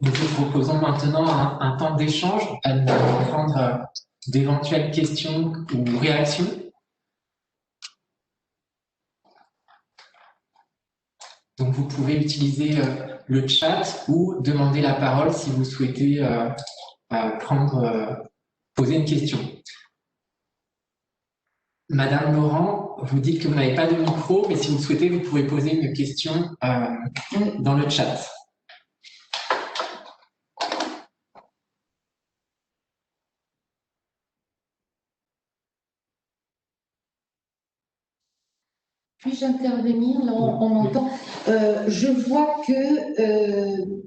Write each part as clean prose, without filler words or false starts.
Nous vous proposons maintenant un temps d'échange à nous prendre d'éventuelles questions ou réactions. Donc, vous pouvez utiliser le chat ou demander la parole si vous souhaitez poser une question. Madame Laurent, vous dites que vous n'avez pas de micro, mais si vous le souhaitez, vous pouvez poser une question dans le chat. Puis-je intervenir? Là, on m'entend. Je vois que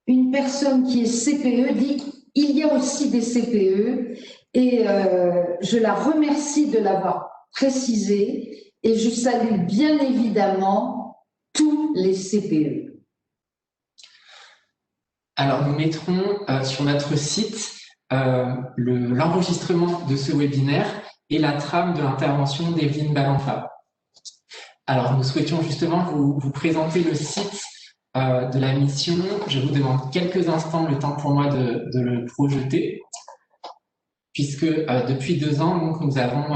une personne qui est CPE dit il y a aussi des CPE et je la remercie de l'avoir précisé et je salue bien évidemment tous les CPE. Alors, nous mettrons sur notre site l'enregistrement de ce webinaire et la trame de l'intervention d'Evelyne Balanfa. Alors, nous souhaitions justement vous présenter le site de la mission. Je vous demande quelques instants, le temps pour moi de le projeter, puisque depuis 2 ans, donc, nous avons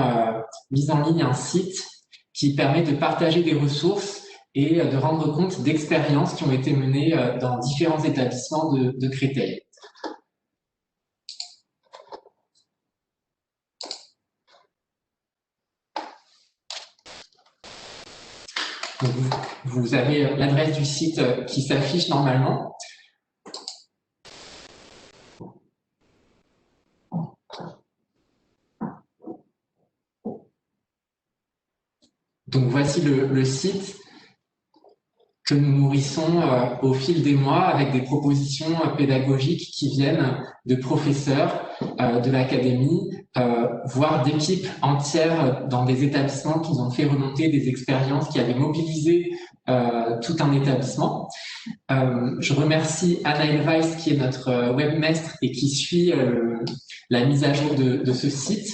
mis en ligne un site qui permet de partager des ressources et de rendre compte d'expériences qui ont été menées dans différents établissements de Créteil. Donc, vous avez l'adresse du site qui s'affiche normalement. Donc, voici le site que nous nourrissons au fil des mois avec des propositions pédagogiques qui viennent de professeurs de l'académie, voire d'équipes entières dans des établissements qui ont fait remonter des expériences qui avaient mobilisé tout un établissement. Je remercie Anaëlle Weiss qui est notre webmestre et qui suit la mise à jour de ce site.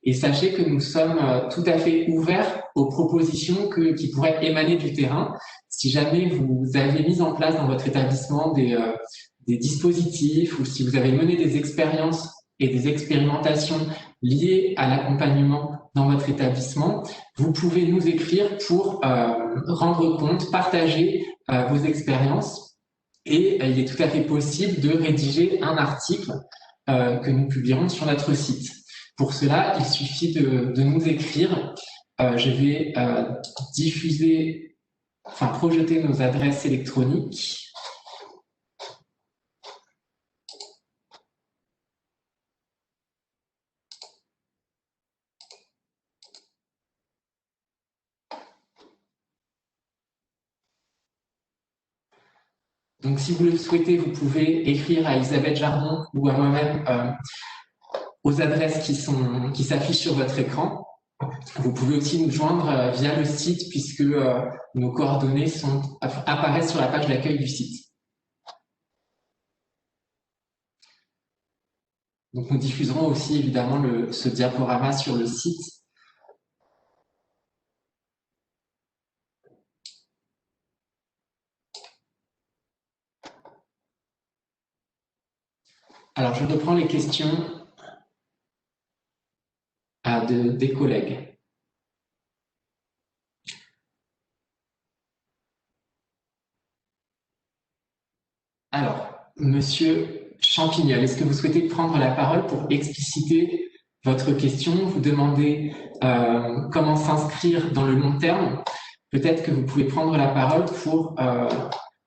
Et sachez que nous sommes tout à fait ouverts aux propositions qui pourraient émaner du terrain. Si jamais vous avez mis en place dans votre établissement des dispositifs ou si vous avez mené des expériences et des expérimentations liées à l'accompagnement dans votre établissement, vous pouvez nous écrire pour rendre compte, partager vos expériences. Et il est tout à fait possible de rédiger un article que nous publierons sur notre site. Pour cela, il suffit de nous écrire. Je vais projeter nos adresses électroniques. Donc, si vous le souhaitez, vous pouvez écrire à Elisabeth Jardon ou à moi-même aux adresses qui s'affichent sur votre écran. Vous pouvez aussi nous joindre via le site puisque nos coordonnées apparaissent sur la page d'accueil du site. Donc, nous diffuserons aussi évidemment ce diaporama sur le site. Alors, je reprends les questions des collègues. Alors, Monsieur Champignol, est-ce que vous souhaitez prendre la parole pour expliciter votre question, vous demander comment s'inscrire dans le long terme? Peut-être que vous pouvez prendre la parole pour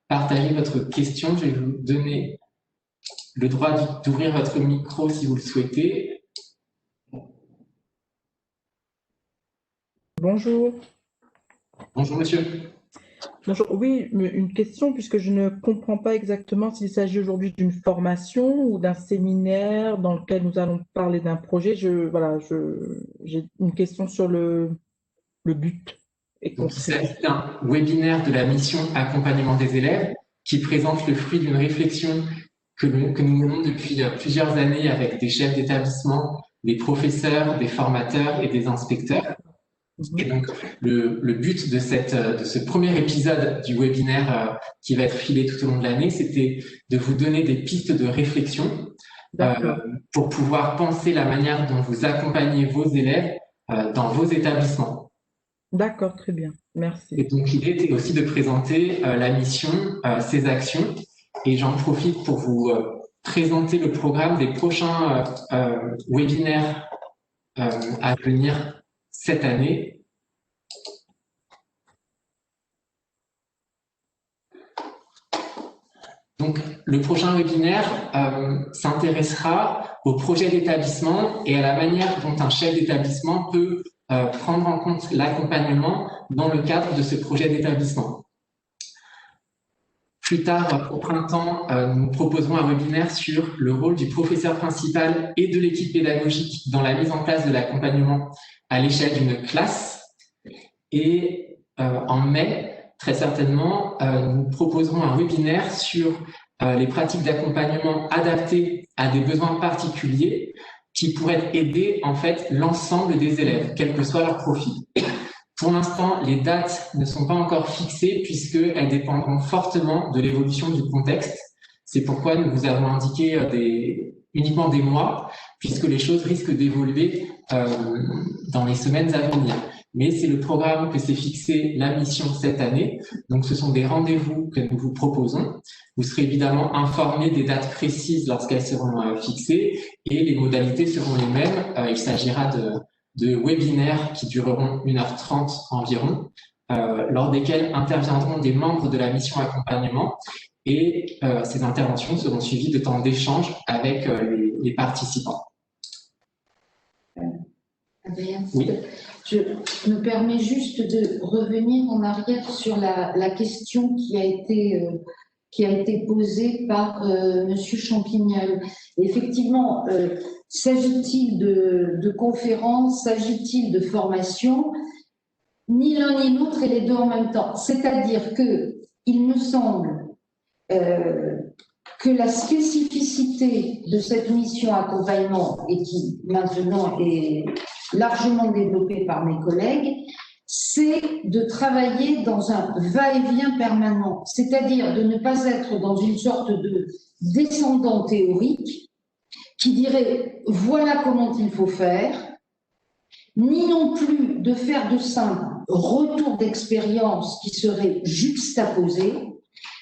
partager votre question. Je vais vous donner le droit d'ouvrir votre micro si vous le souhaitez. Bonjour. Bonjour, monsieur. Bonjour. Oui, une question, puisque je ne comprends pas exactement s'il s'agit aujourd'hui d'une formation ou d'un séminaire dans lequel nous allons parler d'un projet. J'ai une question sur le but. Donc, il s'agit d'un webinaire de la mission accompagnement des élèves qui présente le fruit d'une réflexion que nous menons depuis plusieurs années avec des chefs d'établissement, des professeurs, des formateurs et des inspecteurs. Et donc, le but de ce premier épisode du webinaire qui va être filé tout au long de l'année, c'était de vous donner des pistes de réflexion pour pouvoir penser la manière dont vous accompagnez vos élèves dans vos établissements. D'accord, très bien. Merci. Et donc, l'idée était aussi de présenter la mission, ses actions. Et j'en profite pour vous présenter le programme des prochains webinaires à venir cette année. Donc, le prochain webinaire s'intéressera au projet d'établissement et à la manière dont un chef d'établissement peut prendre en compte l'accompagnement dans le cadre de ce projet d'établissement. Plus tard, au printemps, nous proposerons un webinaire sur le rôle du professeur principal et de l'équipe pédagogique dans la mise en place de l'accompagnement à l'échelle d'une classe. Et en mai, très certainement, nous proposerons un webinaire sur les pratiques d'accompagnement adaptées à des besoins particuliers qui pourraient aider en fait l'ensemble des élèves, quel que soit leur profil. Pour l'instant, les dates ne sont pas encore fixées puisqu'elles dépendront fortement de l'évolution du contexte. C'est pourquoi nous vous avons indiqué uniquement des mois, puisque les choses risquent d'évoluer dans les semaines à venir. Mais c'est le programme que s'est fixé la mission cette année. Donc, ce sont des rendez-vous que nous vous proposons. Vous serez évidemment informés des dates précises lorsqu'elles seront fixées et les modalités seront les mêmes. Il s'agira de webinaires qui dureront 1h30 environ, lors desquels interviendront des membres de la mission accompagnement et ces interventions seront suivies de temps d'échange avec les participants. Oui. Je me permets juste de revenir en arrière sur la question qui a été posée par Monsieur Champignol. Effectivement, s'agit-il de conférences, s'agit-il de formation? Ni l'un ni l'autre et les deux en même temps. C'est-à-dire que il me semble que la spécificité de cette mission accompagnement et qui maintenant est largement développée par mes collègues, c'est de travailler dans un va-et-vient permanent, c'est-à-dire de ne pas être dans une sorte de descendant théorique qui dirait voilà comment il faut faire, ni non plus de faire de simples retours d'expérience qui seraient juxtaposés,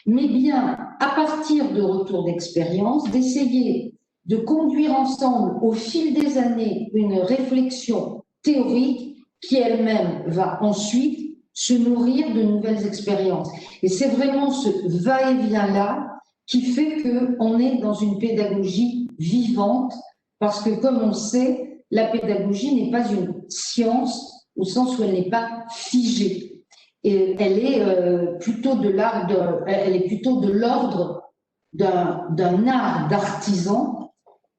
mais bien à partir de retours d'expérience, d'essayer de conduire ensemble au fil des années une réflexion théorique qui elle-même va ensuite se nourrir de nouvelles expériences. Et c'est vraiment ce va-et-vient-là qui fait qu'on est dans une pédagogie vivante, parce que comme on sait, la pédagogie n'est pas une science au sens où elle n'est pas figée. Et elle est plutôt de l'ordre d'un art d'artisan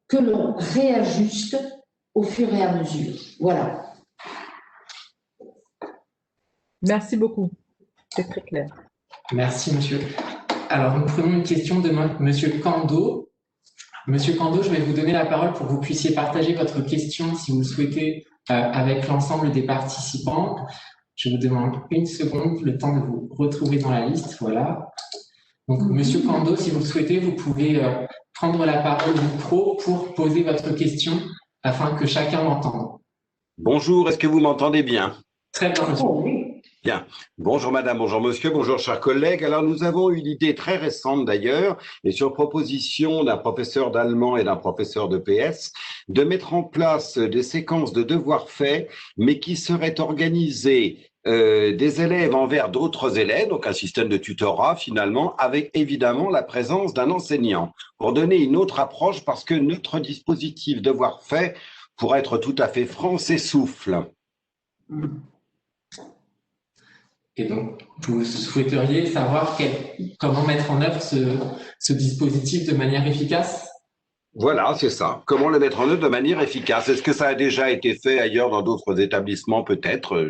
que l'on réajuste au fur et à mesure. Voilà. Merci beaucoup. C'est très clair. Merci, monsieur. Alors, nous prenons une question de monsieur Kando. Monsieur Kando, je vais vous donner la parole pour que vous puissiez partager votre question, si vous le souhaitez, avec l'ensemble des participants. Je vous demande une seconde, le temps de vous retrouver dans la liste. Voilà. Donc, monsieur Kando, si vous le souhaitez, vous pouvez prendre la parole au micro pour poser votre question afin que chacun l'entende. Bonjour, est-ce que vous m'entendez bien? Très bien, monsieur. Bien. Bonjour madame, bonjour monsieur, bonjour chers collègues. Alors nous avons une idée très récente d'ailleurs, et sur proposition d'un professeur d'allemand et d'un professeur de PS, de mettre en place des séquences de devoirs faits, mais qui seraient organisées des élèves envers d'autres élèves, donc un système de tutorat finalement, avec évidemment la présence d'un enseignant, pour donner une autre approche, parce que notre dispositif devoirs faits, pour être tout à fait franc, s'essouffle. Et donc, vous souhaiteriez savoir comment mettre en œuvre ce dispositif de manière efficace? Voilà, c'est ça. Comment le mettre en œuvre de manière efficace? Est-ce que ça a déjà été fait ailleurs dans d'autres établissements, peut-être?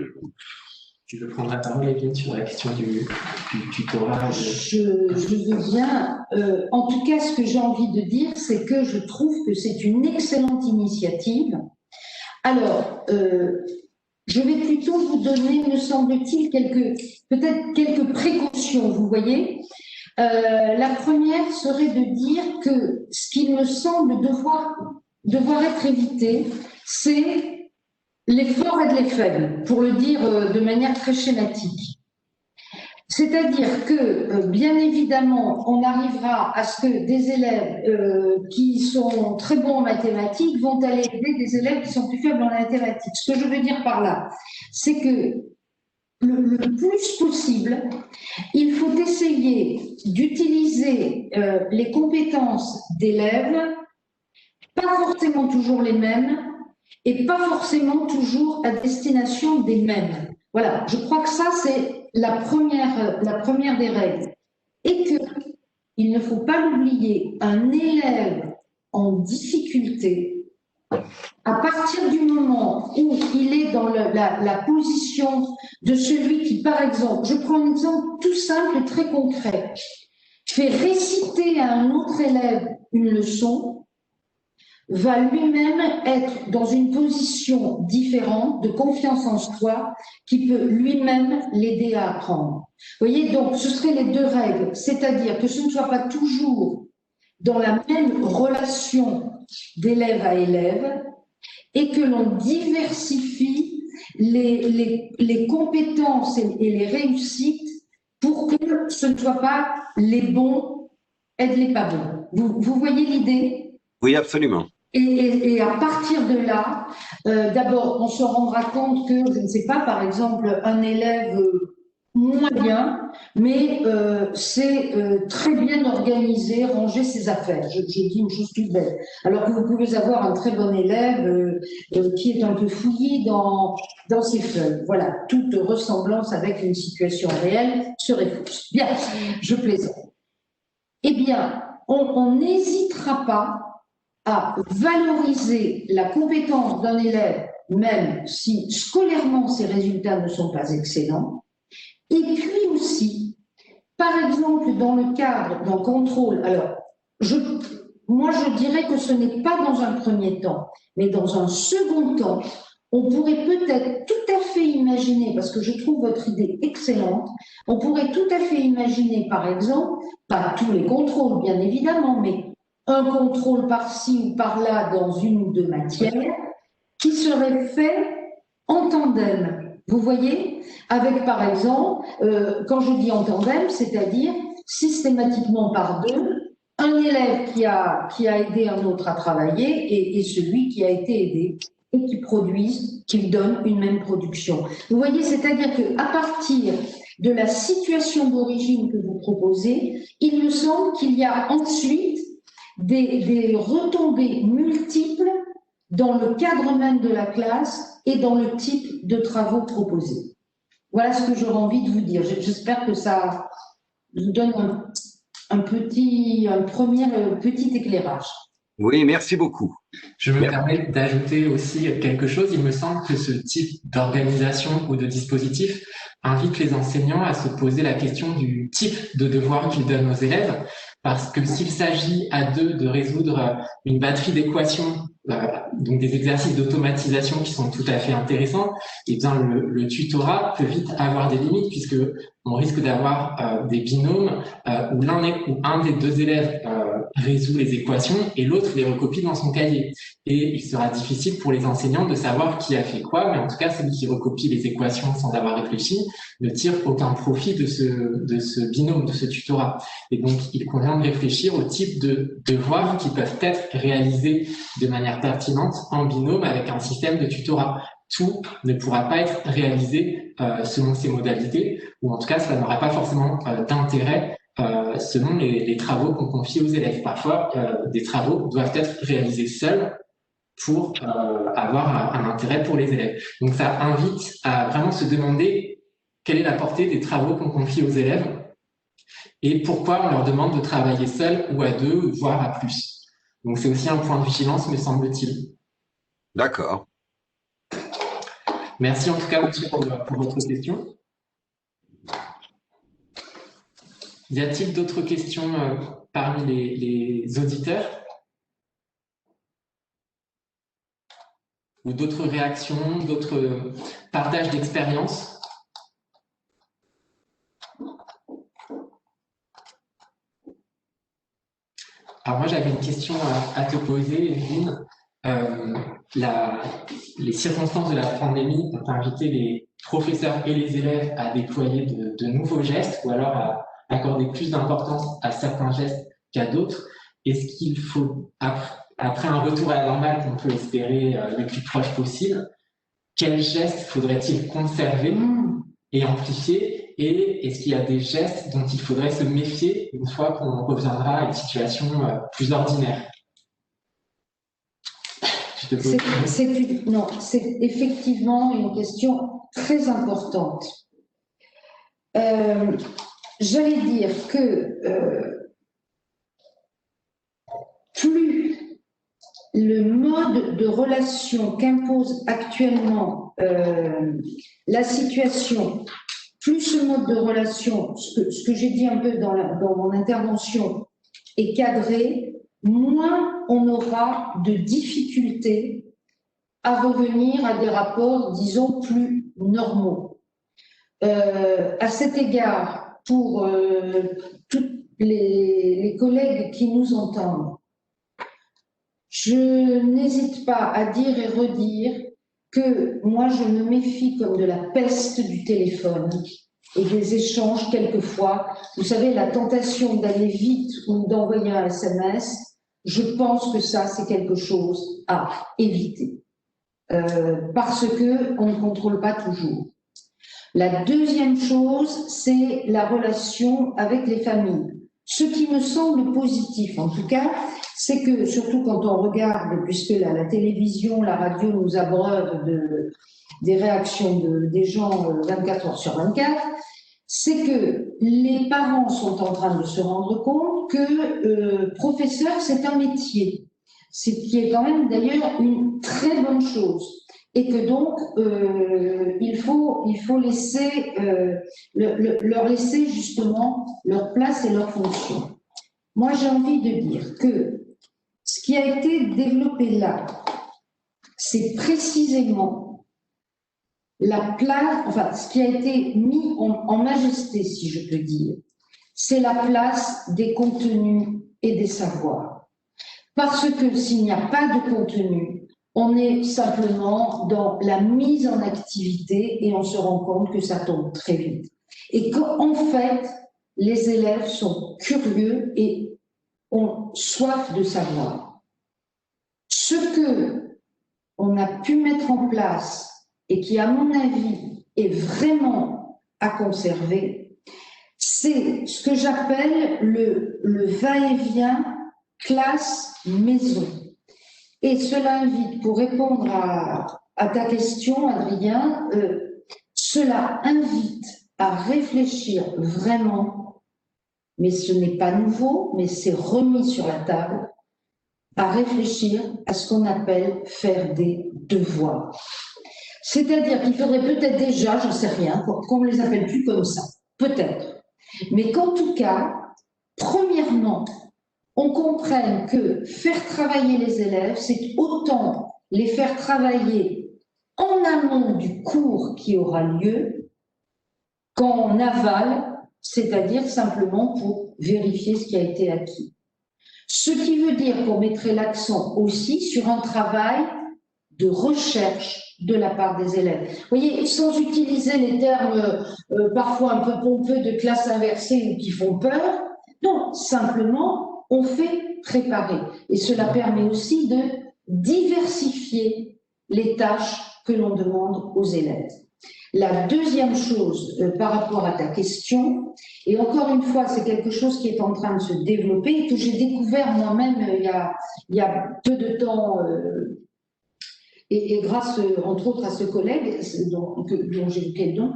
Tu veux prendre la parole, Evelyne, sur la question du tutorat? Je veux bien. En tout cas, ce que j'ai envie de dire, c'est que je trouve que c'est une excellente initiative. Alors, je vais plutôt vous donner, me semble-t-il, peut-être quelques précautions, vous voyez. La première serait de dire que ce qui me semble devoir être évité, c'est les forts et les faibles, pour le dire de manière très schématique. C'est-à-dire que, bien évidemment, on arrivera à ce que des élèves qui sont très bons en mathématiques vont aller aider des élèves qui sont plus faibles en mathématiques. Ce que je veux dire par là, c'est que le plus possible, il faut essayer d'utiliser les compétences d'élèves, pas forcément toujours les mêmes, et pas forcément toujours à destination des mêmes. Voilà, je crois que ça, c'est la première des règles. Et qu'il ne faut pas l'oublier, un élève en difficulté, à partir du moment où il est dans la position de celui qui, par exemple, je prends un exemple tout simple et très concret, fait réciter à un autre élève une leçon, va lui-même être dans une position différente de confiance en soi qui peut lui-même l'aider à apprendre. Vous voyez, donc ce seraient les deux règles, c'est-à-dire que ce ne soit pas toujours dans la même relation d'élève à élève et que l'on diversifie les compétences et les réussites pour que ce ne soit pas les bons aident les pas bons. Vous voyez l'idée ? Oui, absolument. Et à partir de là, d'abord, on se rendra compte que, je ne sais pas, par exemple, un élève moyen, mais c'est très bien organisé, ranger ses affaires. Je dis une chose toute bête. Alors que vous pouvez avoir un très bon élève qui est un peu fouillé dans ses feuilles. Voilà, toute ressemblance avec une situation réelle serait fausse. Bien, je plaisante. Eh bien, on n'hésitera pas à valoriser la compétence d'un élève, même si scolairement ses résultats ne sont pas excellents, et puis aussi, par exemple, dans le cadre d'un contrôle, alors, moi je dirais que ce n'est pas dans un premier temps, mais dans un second temps, on pourrait peut-être tout à fait imaginer, parce que je trouve votre idée excellente, on pourrait tout à fait imaginer, par exemple, pas tous les contrôles, bien évidemment, mais un contrôle par-ci ou par-là dans une ou deux matières qui serait fait en tandem. Vous voyez, avec par exemple, quand je dis en tandem, c'est-à-dire systématiquement par deux, un élève qui a aidé un autre à travailler et celui qui a été aidé et qui produisent, qu'ils donnent une même production. Vous voyez, c'est-à-dire qu'à partir de la situation d'origine que vous proposez, il me semble qu'il y a ensuite des retombées multiples dans le cadre même de la classe et dans le type de travaux proposés. Voilà ce que j'aurais envie de vous dire. J'espère que ça vous donne un premier petit éclairage. Oui, merci beaucoup. Je me permets d'ajouter aussi quelque chose. Il me semble que ce type d'organisation ou de dispositif invite les enseignants à se poser la question du type de devoir qu'ils donnent aux élèves. Parce que s'il s'agit à deux de résoudre une batterie d'équations, donc des exercices d'automatisation qui sont tout à fait intéressants, et bien le tutorat peut vite avoir des limites puisque on risque d'avoir des binômes où un des deux élèves résout les équations et l'autre les recopie dans son cahier. Et il sera difficile pour les enseignants de savoir qui a fait quoi, mais en tout cas, celui qui recopie les équations sans avoir réfléchi ne tire aucun profit de ce binôme, de ce tutorat. Et donc, il convient de réfléchir au type de devoirs qui peuvent être réalisés de manière pertinente en binôme avec un système de tutorat. Tout ne pourra pas être réalisé selon ces modalités, ou en tout cas, cela n'aura pas forcément d'intérêt selon les travaux qu'on confie aux élèves. Parfois, des travaux doivent être réalisés seuls pour avoir un intérêt pour les élèves. Donc, ça invite à vraiment se demander quelle est la portée des travaux qu'on confie aux élèves et pourquoi on leur demande de travailler seuls ou à deux, ou voire à plus. Donc, c'est aussi un point de vigilance, me semble-t-il. D'accord. Merci en tout cas, monsieur, pour votre question. Y a-t-il d'autres questions parmi les auditeurs? ou d'autres réactions, d'autres partages d'expériences? Alors moi, j'avais une question à te poser, Evelyne. Les circonstances de la pandémie ont invité les professeurs et les élèves à déployer de nouveaux gestes ou alors à accorder plus d'importance à certains gestes qu'à d'autres. Est-ce qu'il faut, après un retour à la normale qu'on peut espérer le plus proche possible, quels gestes faudrait-il conserver et amplifier? Et est-ce qu'il y a des gestes dont il faudrait se méfier une fois qu'on reviendra à une situation plus ordinaire? C'est effectivement une question très importante. J'allais dire que plus le mode de relation qu'impose actuellement la situation, plus ce mode de relation, ce que j'ai dit un peu dans mon intervention, est cadré, moins on aura de difficultés à revenir à des rapports, disons, plus normaux. À cet égard, pour tous les collègues qui nous entendent, je n'hésite pas à dire et redire que moi, je me méfie comme de la peste du téléphone et des échanges quelquefois. Vous savez, la tentation d'aller vite ou d'envoyer un SMS, je pense que ça, c'est quelque chose à éviter parce qu'on ne contrôle pas toujours. La deuxième chose, c'est la relation avec les familles. Ce qui me semble positif, en tout cas, c'est que, surtout quand on regarde, puisque la télévision, la radio nous abreuve des réactions des gens 24 heures sur 24, c'est que les parents sont en train de se rendre compte que professeur, c'est un métier, ce qui est quand même d'ailleurs une très bonne chose. Et que donc, il faut laisser, leur laisser justement leur place et leur fonction. Moi, j'ai envie de dire que ce qui a été développé là, c'est précisément la place, enfin, ce qui a été mis en majesté, si je peux dire, c'est la place des contenus et des savoirs. Parce que s'il n'y a pas de contenu, on est simplement dans la mise en activité et on se rend compte que ça tombe très vite. Et qu'en fait, les élèves sont curieux et ont soif de savoir. Ce que on a pu mettre en place et qui, à mon avis, est vraiment à conserver, c'est ce que j'appelle le va-et-vient classe-maison. Et cela invite, pour répondre à ta question, Adrien, cela invite à réfléchir vraiment, mais ce n'est pas nouveau, mais c'est remis sur la table, à réfléchir à ce qu'on appelle faire des devoirs. C'est-à-dire qu'il faudrait peut-être déjà, j'en sais rien, qu'on ne les appelle plus comme ça, peut-être. Mais qu'en tout cas, premièrement, on comprenne que faire travailler les élèves, c'est autant les faire travailler en amont du cours qui aura lieu qu'en aval, c'est-à-dire simplement pour vérifier ce qui a été acquis. Ce qui veut dire qu'on mettrait l'accent aussi sur un travail de recherche de la part des élèves. Vous voyez, sans utiliser les termes parfois un peu pompeux de classe inversée ou qui font peur, non, simplement, on fait préparer. Et cela permet aussi de diversifier les tâches que l'on demande aux élèves. La deuxième chose par rapport à ta question, et encore une fois, c'est quelque chose qui est en train de se développer et que j'ai découvert moi-même il y a peu de temps et grâce entre autres à ce collègue dont j'évoquais le nom,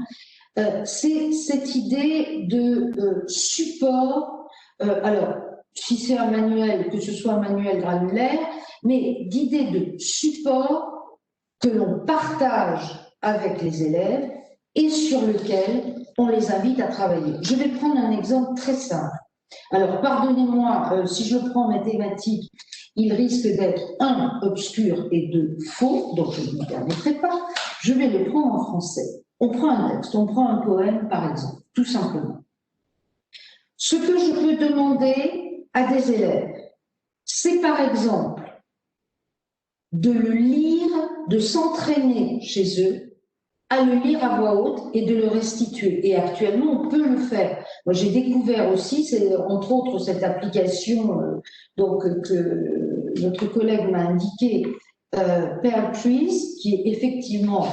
c'est cette idée de support, alors si c'est un manuel, que ce soit un manuel granulaire, mais d'idée de support que l'on partage avec les élèves et sur lequel on les invite à travailler. Je vais prendre un exemple très simple. Alors, pardonnez-moi, si je prends mes thématiques, il risque d'être obscur et faux, donc je ne me permettrai pas. Je vais le prendre en français. On prend un texte, on prend un poème par exemple, tout simplement. Ce que je peux demander à des élèves, c'est par exemple de le lire, de s'entraîner chez eux à le lire à voix haute et de le restituer. Et actuellement, on peut le faire. Moi, j'ai découvert aussi, c'est entre autres cette application que notre collègue m'a indiqué, Pear Trees, qui est effectivement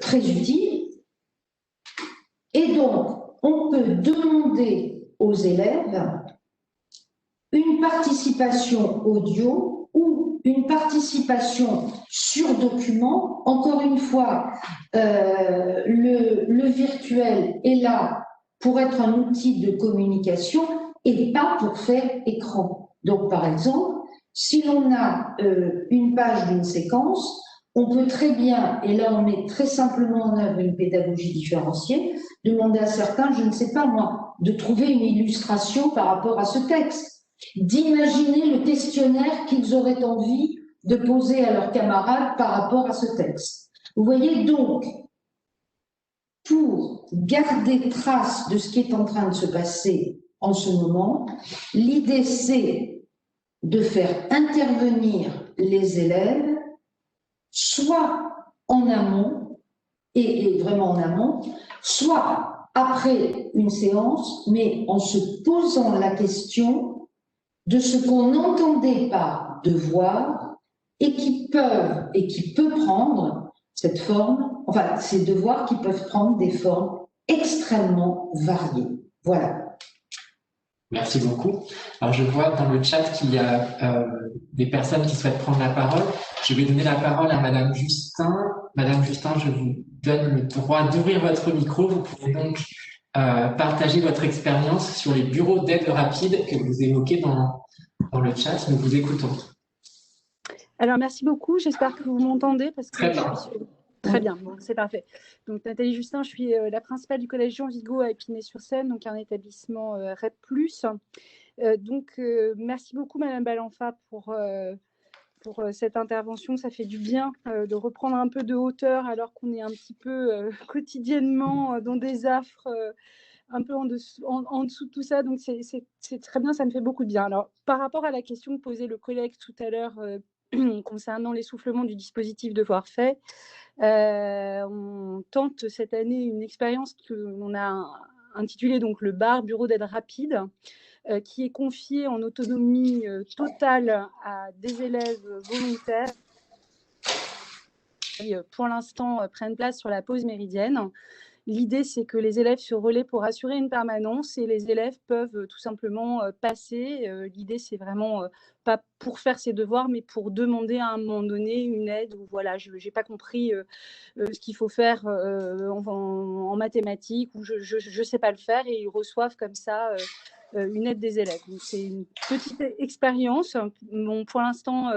très utile. Et donc, on peut demander aux élèves une participation audio ou une participation sur document. Encore une fois, le virtuel est là pour être un outil de communication et pas pour faire écran. Donc, par exemple, si l'on a une page d'une séquence, on peut très bien, et là on met très simplement en œuvre une pédagogie différenciée, demander à certains, je ne sais pas moi, de trouver une illustration par rapport à ce texte, d'imaginer le questionnaire qu'ils auraient envie de poser à leurs camarades par rapport à ce texte. Vous voyez donc, pour garder trace de ce qui est en train de se passer en ce moment, l'idée c'est de faire intervenir les élèves soit en amont, et vraiment en amont, soit après une séance, mais en se posant la question de ce qu'on entendait par devoir et qui peut prendre cette forme, enfin, ces devoirs qui peuvent prendre des formes extrêmement variées. Voilà. Merci beaucoup. Alors, je vois dans le chat qu'il y a des personnes qui souhaitent prendre la parole. Je vais donner la parole à Madame Justin. Madame Justin, je vous donne le droit d'ouvrir votre micro. Vous pouvez donc partager votre expérience sur les bureaux d'aide rapide que vous évoquez dans le chat. Nous vous écoutons. Alors, merci beaucoup. J'espère que vous m'entendez parce que Très bien. Très bien, bon, c'est parfait. Donc, Nathalie Justin, je suis la principale du collège Jean Vigo à Épinay-sur-Seine, donc un établissement REP+. Merci beaucoup, Madame Balenfa, pour cette intervention. Ça fait du bien de reprendre un peu de hauteur alors qu'on est un petit peu quotidiennement dans des affres un peu en dessous de tout ça. Donc, c'est très bien, ça me fait beaucoup de bien. Alors, par rapport à la question que posait le collègue tout à l'heure concernant l'essoufflement du dispositif Devoirs faits, on tente cette année une expérience qu'on a intitulée donc le BAR, Bureau d'aide rapide, qui est confié en autonomie totale à des élèves volontaires qui, pour l'instant, prennent place sur la pause méridienne. L'idée, c'est que les élèves se relaient pour assurer une permanence et les élèves peuvent tout simplement passer. L'idée, c'est vraiment pas pour faire ses devoirs, mais pour demander à un moment donné une aide ou voilà, je n'ai pas compris ce qu'il faut faire en mathématiques ou je ne sais pas le faire et ils reçoivent comme ça une aide des élèves. Donc, c'est une petite expérience. Bon, pour l'instant,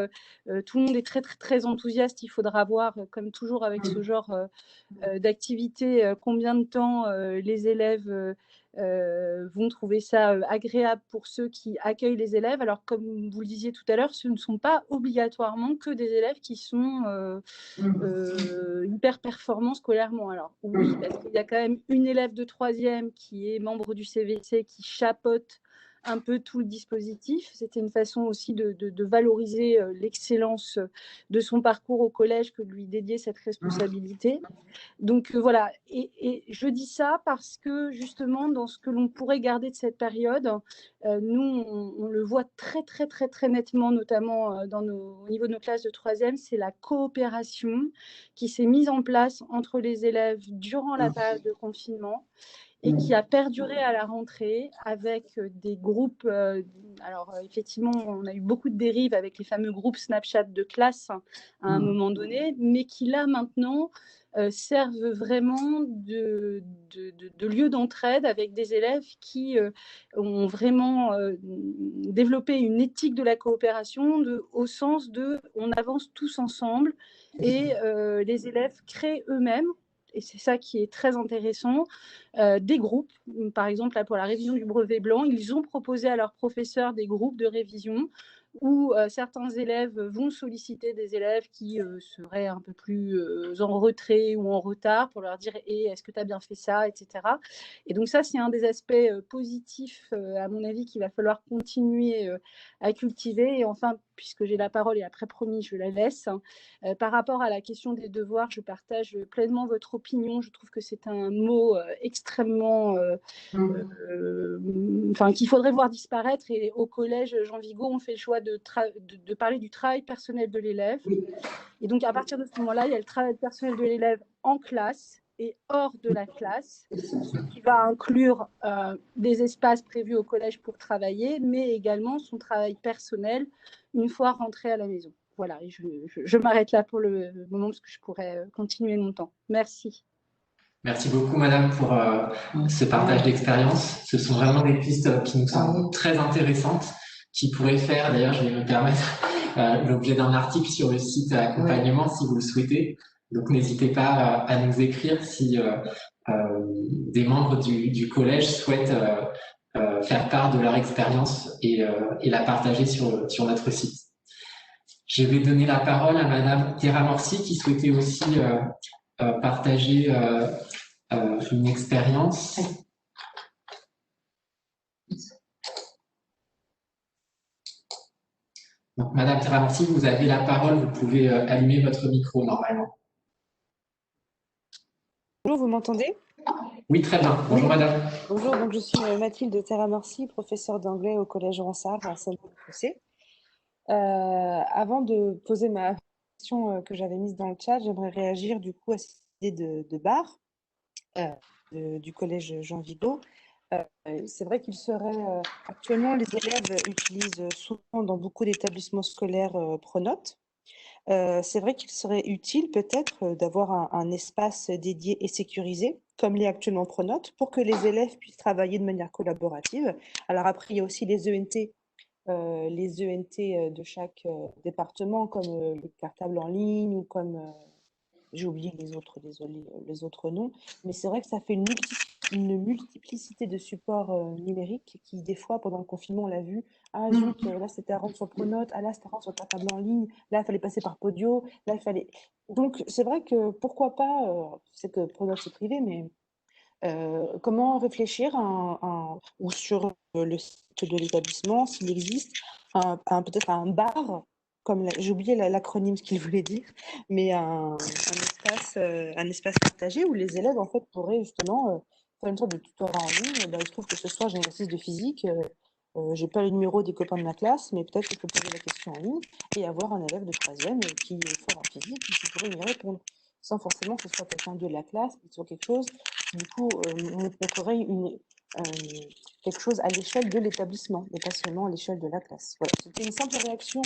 tout le monde est très, très, très enthousiaste. Il faudra voir, comme toujours avec ce genre d'activité, combien de temps les élèves vont trouver ça agréable pour ceux qui accueillent les élèves. Alors, comme vous le disiez tout à l'heure, ce ne sont pas obligatoirement que des élèves qui sont hyper performants scolairement. Alors, oui, parce qu'il y a quand même une élève de 3e qui est membre du CVC qui chapeaute un peu tout le dispositif. C'était une façon aussi de valoriser l'excellence de son parcours au collège que de lui dédier cette responsabilité. Donc voilà, et je dis ça parce que justement, dans ce que l'on pourrait garder de cette période, nous, on le voit très, très, très, très nettement, notamment au niveau de nos classes de 3e, c'est la coopération qui s'est mise en place entre les élèves durant la période de confinement et qui a perduré à la rentrée avec des groupes. Alors, effectivement, on a eu beaucoup de dérives avec les fameux groupes Snapchat de classe à un moment donné, mais qui, là, maintenant, servent vraiment de lieu d'entraide avec des élèves qui ont vraiment développé une éthique de la coopération au sens de on avance tous ensemble et les élèves créent eux-mêmes, et c'est ça qui est très intéressant, des groupes. Par exemple, là, pour la révision du brevet blanc, ils ont proposé à leurs professeurs des groupes de révision où certains élèves vont solliciter des élèves qui seraient un peu plus en retrait ou en retard pour leur dire est-ce que tu as bien fait ça, etc. Et donc ça, c'est un des aspects positifs, à mon avis, qu'il va falloir continuer à cultiver. Et enfin, puisque j'ai la parole et après, promis, je la laisse, par rapport à la question des devoirs, je partage pleinement votre opinion. Je trouve que c'est un mot extrêmement qu'il faudrait voir disparaître. Et au collège Jean Vigo, on fait le choix de parler du travail personnel de l'élève. Et donc, à partir de ce moment-là, il y a le travail personnel de l'élève en classe et hors de la classe, ce qui va inclure des espaces prévus au collège pour travailler, mais également son travail personnel une fois rentré à la maison. Voilà, et je m'arrête là pour le moment parce que je pourrais continuer longtemps. Merci. Merci beaucoup, Madame, pour ce partage d'expérience. Ce sont vraiment des pistes qui nous semblent très intéressantes, qui pourraient faire, d'ailleurs, je vais me permettre, l'objet d'un article sur le site accompagnement, si vous le souhaitez. Donc, n'hésitez pas à nous écrire si des membres du collège souhaitent faire part de leur expérience et la partager sur notre site. Je vais donner la parole à Madame Terra Morsi, qui souhaitait aussi partager une expérience. Donc, Madame Terra Morsi, vous avez la parole, vous pouvez allumer votre micro normalement. Bonjour, vous m'entendez? Oui, très bien. Bonjour, Madame. Bonjour, donc je suis Mathilde Terra Morsi, professeure d'anglais au Collège Ronsard à Saint-Denis. Avant de poser ma question que j'avais mise dans le chat, j'aimerais réagir du coup à cette idée de bar du Collège Jean Vigo. C'est vrai qu'il serait actuellement, les élèves utilisent souvent dans beaucoup d'établissements scolaires Pronote. C'est vrai qu'il serait utile peut-être d'avoir un espace dédié et sécurisé, comme l'est actuellement Pronote, pour que les élèves puissent travailler de manière collaborative. Alors après, il y a aussi les ENT de chaque département, comme les cartables en ligne ou comme, j'ai oublié les autres, désolé, les autres noms, mais c'est vrai que ça fait une multiplicité de supports numériques qui, des fois, pendant le confinement, on l'a vu, ah zut, là c'était à rendre sur Pronote, ah là c'était à rendre sur cartable en ligne, là il fallait passer par Podio, là il fallait... Donc c'est vrai que pourquoi pas, c'est que Pronote c'est privé, mais comment réfléchir ou sur le site de l'établissement, s'il existe, peut-être un bar, comme j'ai oublié l'acronyme, ce qu'il voulait dire, mais un espace partagé où les élèves en fait pourraient justement faire une sorte de tutorat en ligne. Il se trouve que ce soir j'ai un exercice de physique, j'ai pas le numéro des copains de ma classe, mais peut-être que je peux poser la question en ligne et avoir un élève de 3e qui est fort en physique et qui pourrait y répondre, sans forcément que ce soit quelqu'un de la classe, mais soit quelque chose du coup, on montrerait quelque chose à l'échelle de l'établissement, et pas seulement à l'échelle de la classe. Voilà, c'était une simple réaction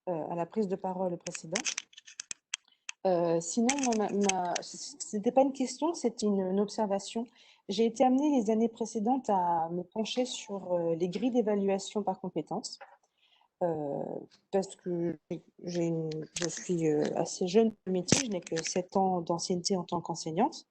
à la prise de parole précédente. Sinon, ce n'était pas une question, c'était une observation. J'ai été amenée les années précédentes à me pencher sur les grilles d'évaluation par compétences. Parce que je suis assez jeune dans le métier, je n'ai que 7 ans d'ancienneté en tant qu'enseignante.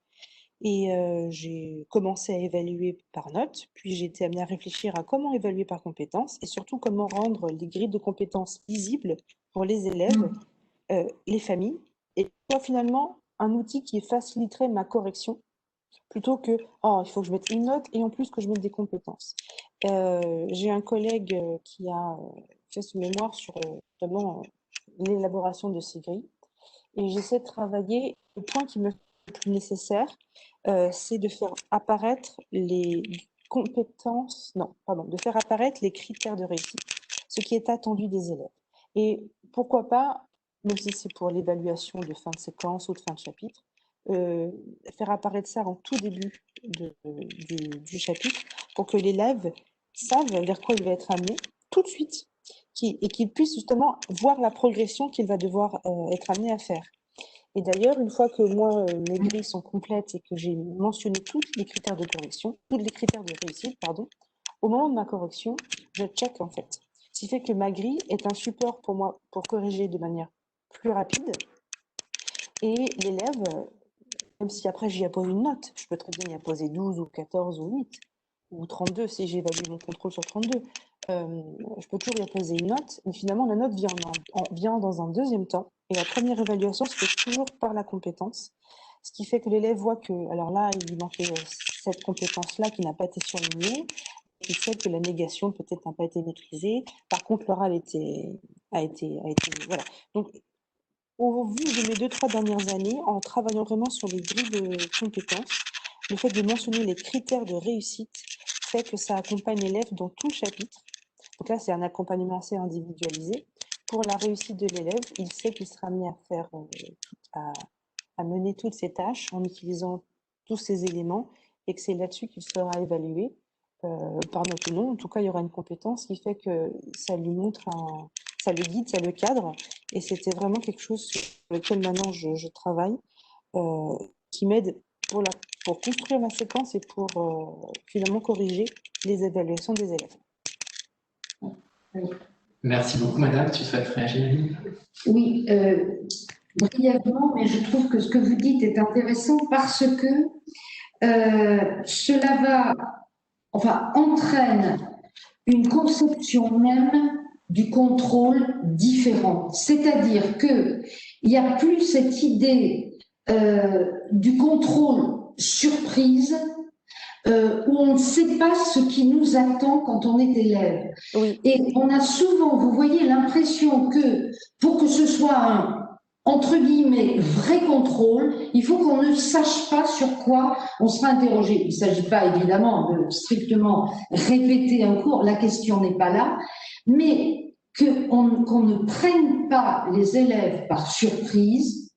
Et j'ai commencé à évaluer par notes, puis j'ai été amenée à réfléchir à comment évaluer par compétences et surtout comment rendre les grilles de compétences lisibles pour les élèves, les familles, et finalement un outil qui faciliterait ma correction plutôt que « oh, il faut que je mette une note et en plus que je mette des compétences ». J'ai un collègue qui a fait son mémoire sur notamment l'élaboration de ces grilles et j'essaie de travailler. Le point qui me le plus nécessaire, c'est de faire apparaître les compétences, non, pardon, de faire apparaître les critères de réussite, ce qui est attendu des élèves. Et pourquoi pas, même si c'est pour l'évaluation de fin de séquence ou de fin de chapitre, faire apparaître ça en tout début du chapitre pour que l'élève sache vers quoi il va être amené tout de suite et qu'il puisse justement voir la progression qu'il va devoir être amené à faire. Et d'ailleurs, une fois que moi, mes grilles sont complètes et que j'ai mentionné tous les critères de correction, tous les critères de réussite, pardon, au moment de ma correction, je check en fait. Ce qui fait que ma grille est un support pour moi pour corriger de manière plus rapide. Et l'élève, même si après j'y appose une note, je peux très bien y apposer 12 ou 14 ou 8 ou 32 si j'évalue mon contrôle sur 32. je peux toujours y apposer une note, mais finalement, la note vient dans un deuxième temps. Et la première évaluation se fait toujours par la compétence, ce qui fait que l'élève voit que, alors là, il manquait cette compétence-là qui n'a pas été surlignée. Il sait que la négation peut-être n'a pas été maîtrisée. Par contre, l'oral a été, voilà. Donc, au vu de mes 2-3 dernières années, en travaillant vraiment sur les grilles de compétences, le fait de mentionner les critères de réussite fait que ça accompagne l'élève dans tout le chapitre. Donc là, c'est un accompagnement assez individualisé. Pour la réussite de l'élève, il sait qu'il sera amené à faire, à mener toutes ses tâches en utilisant tous ces éléments et que c'est là-dessus qu'il sera évalué par notre nom. En tout cas, il y aura une compétence qui fait que ça lui montre ça le guide, ça le cadre. Et c'était vraiment quelque chose sur lequel maintenant je travaille, qui m'aide pour construire la séquence et pour finalement corriger les évaluations des élèves. Merci beaucoup, madame. Tu souhaites réagir? Oui, brièvement, mais je trouve que ce que vous dites est intéressant parce que cela entraîne une conception même du contrôle différent. C'est-à-dire qu'il n'y a plus cette idée du contrôle surprise où on ne sait pas ce qui nous attend quand on est élève. Oui. Et on a souvent, vous voyez, l'impression que pour que ce soit un, entre guillemets, vrai contrôle, il faut qu'on ne sache pas sur quoi on sera interrogé. Il ne s'agit pas évidemment de strictement répéter un cours, la question n'est pas là, mais qu'on ne prenne pas les élèves par surprise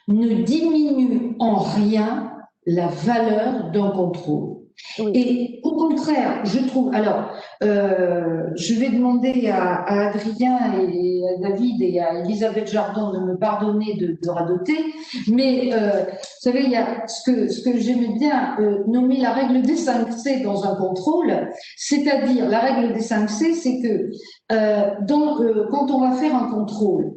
ne diminue en rien la valeur d'un contrôle. Oui. Et au contraire, je trouve, alors, je vais demander à Adrien et à David et à Elisabeth Jardin de me pardonner de radoter, mais vous savez, il y a ce que j'aimais bien nommer la règle des 5C dans un contrôle, c'est-à-dire la règle des 5C, c'est que quand on va faire un contrôle,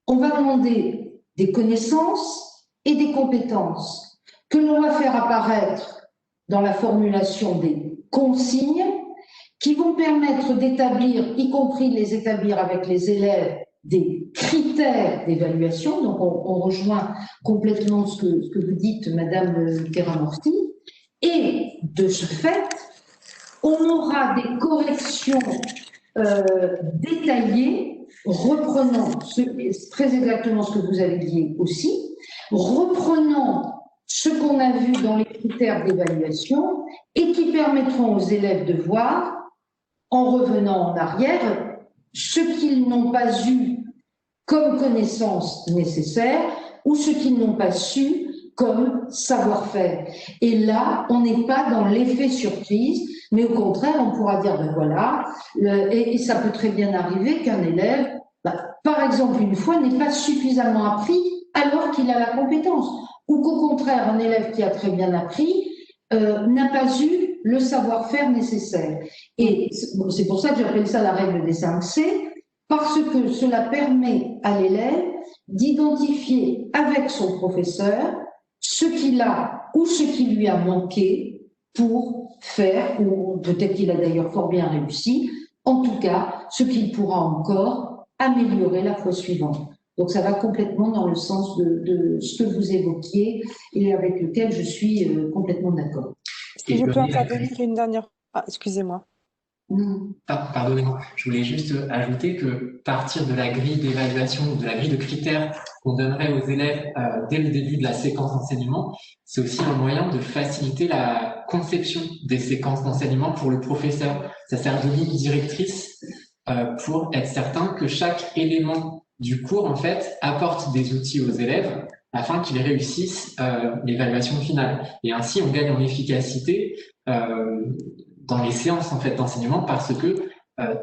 on va demander des connaissances et des compétences que l'on va faire apparaître dans la formulation des consignes qui vont permettre d'établir, y compris de les établir avec les élèves, des critères d'évaluation. Donc, on rejoint complètement ce que vous dites, Madame Terramorti. Et de ce fait, on aura des corrections détaillées, reprenant très exactement ce que vous avez dit aussi, reprenant ce qu'on a vu dans les critères d'évaluation et qui permettront aux élèves de voir, en revenant en arrière, ce qu'ils n'ont pas eu comme connaissance nécessaire ou ce qu'ils n'ont pas su comme savoir-faire. Et là, on n'est pas dans l'effet surprise, mais au contraire, on pourra dire, ben voilà, et ça peut très bien arriver qu'un élève, par exemple, une fois, n'ait pas suffisamment appris alors qu'il a la compétence. Ou qu'au contraire, un élève qui a très bien appris n'a pas eu le savoir-faire nécessaire. Et c'est pour ça que j'appelle ça la règle des 5C, parce que cela permet à l'élève d'identifier avec son professeur ce qu'il a ou ce qui lui a manqué pour faire, ou peut-être qu'il a d'ailleurs fort bien réussi, en tout cas, ce qu'il pourra encore améliorer la fois suivante. Donc, ça va complètement dans le sens de ce que vous évoquiez et avec lequel je suis complètement d'accord. Si je peux intervenir une dernière... Ah, excusez-moi. Pardonnez-moi, je voulais juste ajouter que partir de la grille d'évaluation, de la grille de critères qu'on donnerait aux élèves dès le début de la séquence d'enseignement, c'est aussi un moyen de faciliter la conception des séquences d'enseignement pour le professeur. Ça sert de ligne directrice pour être certain que chaque élément du cours, en fait, apporte des outils aux élèves afin qu'ils réussissent l'évaluation finale. Et ainsi, on gagne en efficacité dans les séances en fait, d'enseignement parce que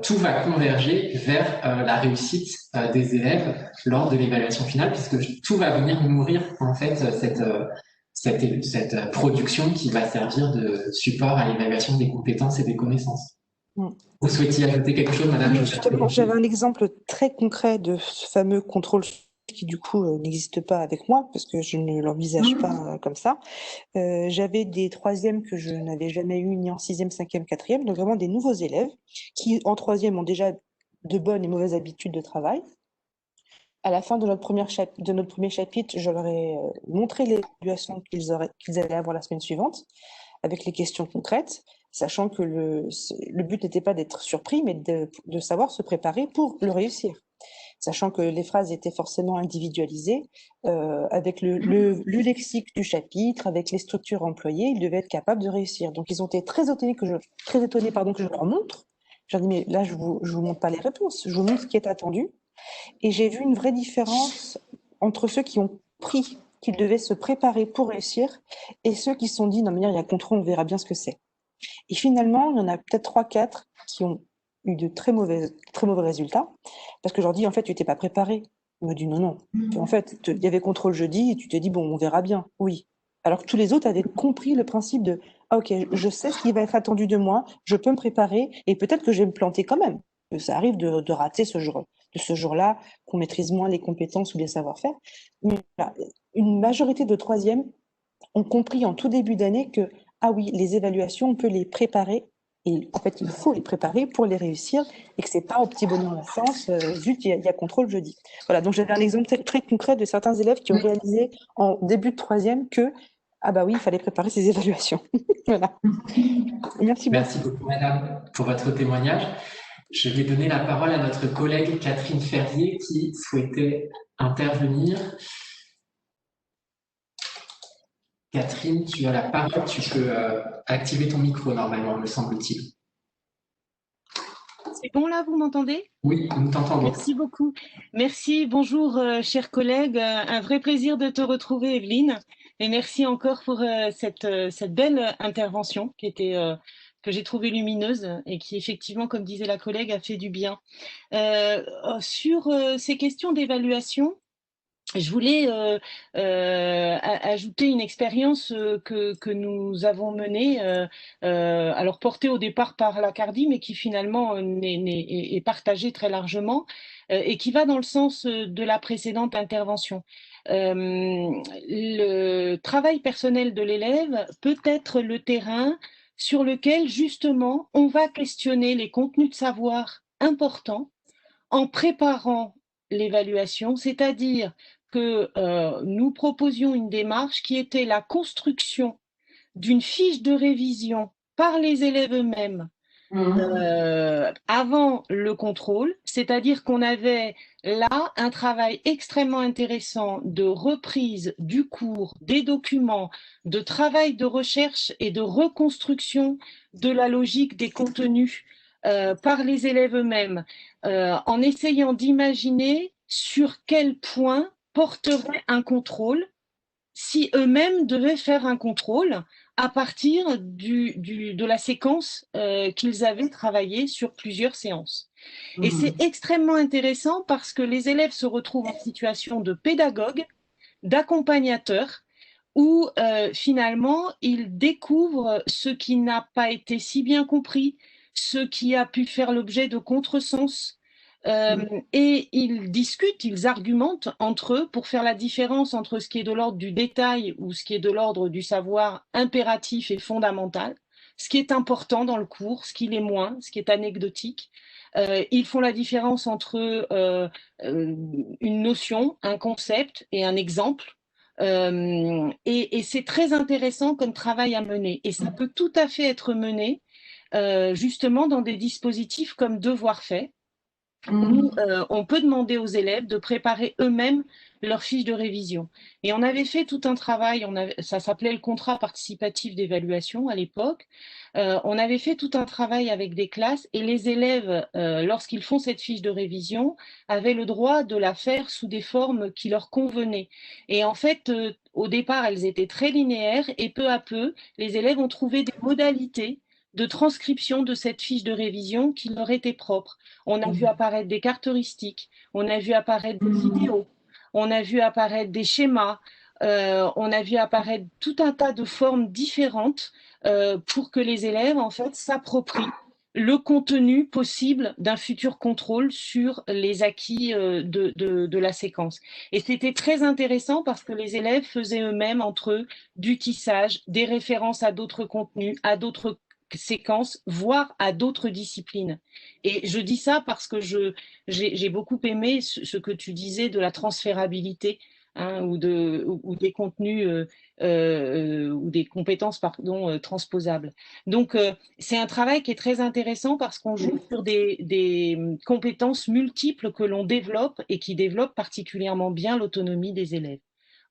tout va converger vers la réussite des élèves lors de l'évaluation finale puisque tout va venir nourrir en fait cette production qui va servir de support à l'évaluation des compétences et des connaissances. Vous souhaitiez ajouter quelque chose, Madame? Justement, j'avais un exemple très concret de ce fameux contrôle qui du coup n'existe pas avec moi parce que je ne l'envisage pas comme ça. J'avais des troisièmes que je n'avais jamais eu ni en sixième, cinquième, quatrième, donc vraiment des nouveaux élèves qui en troisième ont déjà de bonnes et mauvaises habitudes de travail. À la fin de notre premier chapitre, je leur ai montré l'évaluation qu'ils allaient avoir la semaine suivante, avec les questions concrètes, sachant que le but n'était pas d'être surpris, mais de savoir se préparer pour le réussir. Sachant que les phrases étaient forcément individualisées, avec le lexique du chapitre, avec les structures employées, ils devaient être capables de réussir. Donc ils ont été très étonnés que je leur montre. Je leur dis, mais là, je vous montre pas les réponses, je vous montre ce qui est attendu. Et j'ai vu une vraie différence entre ceux qui ont pris qu'ils devaient se préparer pour réussir et ceux qui se sont dit, non, mais il y a contrôle, on verra bien ce que c'est. Et finalement, il y en a peut-être 3-4 qui ont eu de très mauvais résultats parce que je leur dis, en fait, tu t'es pas préparé. Ils me disent, non. En fait, il y avait contrôle jeudi et tu t'es dit, bon, on verra bien. Oui. Alors que tous les autres avaient compris le principe de, ah, ok, je sais ce qui va être attendu de moi, je peux me préparer et peut-être que je vais me planter quand même. Ça arrive de rater ce jour-là, qu'on maîtrise moins les compétences ou les savoir-faire. Mais voilà, une majorité de troisièmes ont compris en tout début d'année que, ah oui, les évaluations, on peut les préparer. Et en fait, il faut les préparer pour les réussir et que c'est pas au petit bonheur la sens, zut, il y a contrôle jeudi. Voilà, donc j'avais un exemple très concret de certains élèves qui ont réalisé en début de troisième que, ah bah oui, il fallait préparer ces évaluations. Voilà. Merci beaucoup, madame, pour votre témoignage. Je vais donner la parole à notre collègue Catherine Ferrier qui souhaitait intervenir. Catherine, tu as la parole. Tu peux activer ton micro normalement, me semble-t-il. C'est bon là, vous m'entendez? Oui, nous t'entendons. Merci beaucoup. Merci, bonjour chers collègues. Un vrai plaisir de te retrouver, Evelyne. Et merci encore pour cette belle intervention que j'ai trouvée lumineuse et qui effectivement, comme disait la collègue, a fait du bien. Sur ces questions d'évaluation, je voulais ajouter une expérience que nous avons menée, alors portée au départ par la CARDI, mais qui finalement est partagée très largement et qui va dans le sens de la précédente intervention. Le travail personnel de l'élève peut être le terrain sur lequel justement on va questionner les contenus de savoir importants en préparant l'évaluation, c'est-à-dire que nous proposions une démarche qui était la construction d'une fiche de révision par les élèves eux-mêmes avant le contrôle, c'est-à-dire qu'on avait là un travail extrêmement intéressant de reprise du cours, des documents, de travail de recherche et de reconstruction de la logique des contenus par les élèves eux-mêmes, en essayant d'imaginer sur quel point porterait un contrôle si eux-mêmes devaient faire un contrôle à partir de la séquence qu'ils avaient travaillée sur plusieurs séances. Et c'est extrêmement intéressant parce que les élèves se retrouvent en situation de pédagogue, d'accompagnateur, où finalement ils découvrent ce qui n'a pas été si bien compris, ce qui a pu faire l'objet de contresens, et ils discutent, ils argumentent entre eux pour faire la différence entre ce qui est de l'ordre du détail ou ce qui est de l'ordre du savoir impératif et fondamental, ce qui est important dans le cours, ce qui l'est moins, ce qui est anecdotique. Ils font la différence entre une notion, un concept et un exemple. Et c'est très intéressant comme travail à mener. Et ça peut tout à fait être mené justement dans des dispositifs comme Devoir fait, où on peut demander aux élèves de préparer eux-mêmes leur fiche de révision. Et on avait fait tout un travail, ça s'appelait le contrat participatif d'évaluation à l'époque. On avait fait tout un travail avec des classes et les élèves, lorsqu'ils font cette fiche de révision, avaient le droit de la faire sous des formes qui leur convenaient. Et en fait, au départ, elles étaient très linéaires et peu à peu, les élèves ont trouvé des modalités de transcription de cette fiche de révision qui leur était propre. On a vu apparaître des caractéristiques, on a vu apparaître des vidéos, on a vu apparaître des schémas, on a vu apparaître tout un tas de formes différentes pour que les élèves en fait s'approprient le contenu possible d'un futur contrôle sur les acquis de la séquence. Et c'était très intéressant parce que les élèves faisaient eux-mêmes entre eux du tissage, des références à d'autres contenus, à d'autres séquences, voire à d'autres disciplines. Et je dis ça parce que j'ai beaucoup aimé ce que tu disais de la transférabilité, hein, ou des contenus ou des compétences transposables. Donc, c'est un travail qui est très intéressant parce qu'on joue sur des compétences multiples que l'on développe et qui développent particulièrement bien l'autonomie des élèves.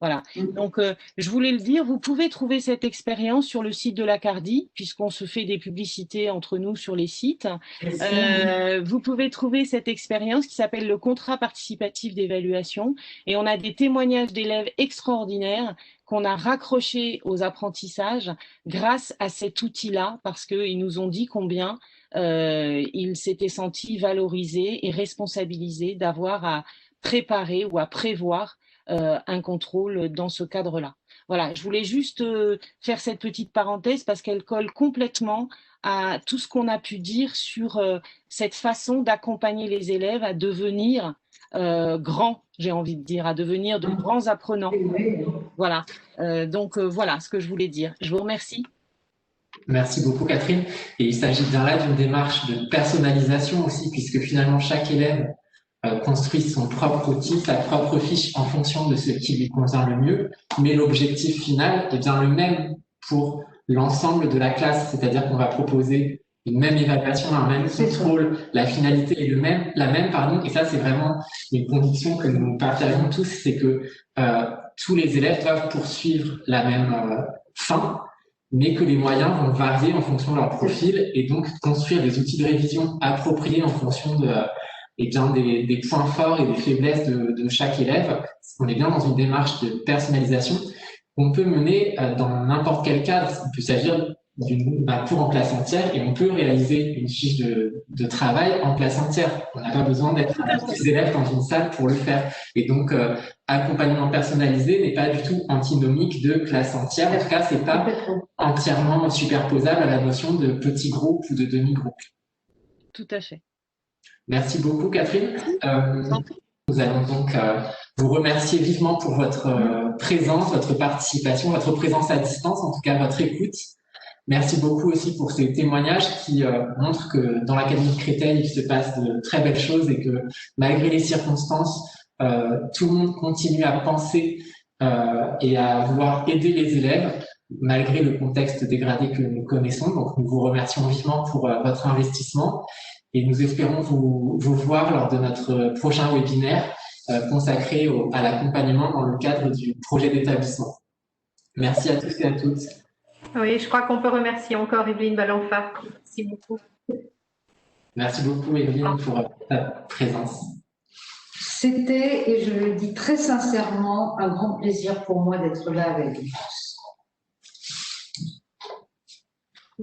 Voilà. Donc, je voulais le dire, vous pouvez trouver cette expérience sur le site de l'Acadie, puisqu'on se fait des publicités entre nous sur les sites. Vous pouvez trouver cette expérience qui s'appelle le contrat participatif d'évaluation. Et on a des témoignages d'élèves extraordinaires qu'on a raccrochés aux apprentissages grâce à cet outil-là, parce qu'ils nous ont dit combien ils s'étaient sentis valorisés et responsabilisés d'avoir à préparer ou à prévoir un contrôle dans ce cadre-là. Voilà, je voulais juste faire cette petite parenthèse parce qu'elle colle complètement à tout ce qu'on a pu dire sur cette façon d'accompagner les élèves à devenir grands, j'ai envie de dire, à devenir de grands apprenants. Voilà, donc voilà ce que je voulais dire. Je vous remercie. Merci beaucoup, Catherine. Et il s'agit bien là d'une démarche de personnalisation aussi, puisque finalement, chaque élève construit son propre outil, sa propre fiche en fonction de ce qui lui convient le mieux, mais l'objectif final est bien le même pour l'ensemble de la classe, c'est-à-dire qu'on va proposer une même évaluation, un même contrôle, la finalité est la même, et ça c'est vraiment une conviction que nous partageons tous, c'est que tous les élèves doivent poursuivre la même fin, mais que les moyens vont varier en fonction de leur profil et donc construire des outils de révision appropriés en fonction des points forts et des faiblesses de chaque élève. On est bien dans une démarche de personnalisation qu'on peut mener dans n'importe quel cadre. Il peut s'agir d'un cours en classe entière et on peut réaliser une fiche de travail en classe entière. On n'a pas besoin d'être des élèves dans une salle pour le faire. Et donc, accompagnement personnalisé n'est pas du tout antinomique de classe entière. En tout cas, c'est pas entièrement superposable à la notion de petit groupe ou de demi-groupe. Tout à fait. Merci beaucoup, Catherine. Nous allons donc vous remercier vivement pour votre présence, votre participation, votre présence à distance, en tout cas votre écoute. Merci beaucoup aussi pour ces témoignages qui montrent que dans l'Académie de Créteil, il se passe de très belles choses et que malgré les circonstances, tout le monde continue à penser et à vouloir aider les élèves malgré le contexte dégradé que nous connaissons. Donc, nous vous remercions vivement pour votre investissement. Et nous espérons vous voir lors de notre prochain webinaire consacré à l'accompagnement dans le cadre du projet d'établissement. Merci à tous et à toutes. Oui, je crois qu'on peut remercier encore Evelyne Ballenfard. Merci beaucoup. Merci beaucoup, Evelyne, pour ta présence. C'était, et je le dis très sincèrement, un grand plaisir pour moi d'être là avec vous.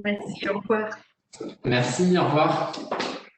Merci, au revoir. Merci, au revoir.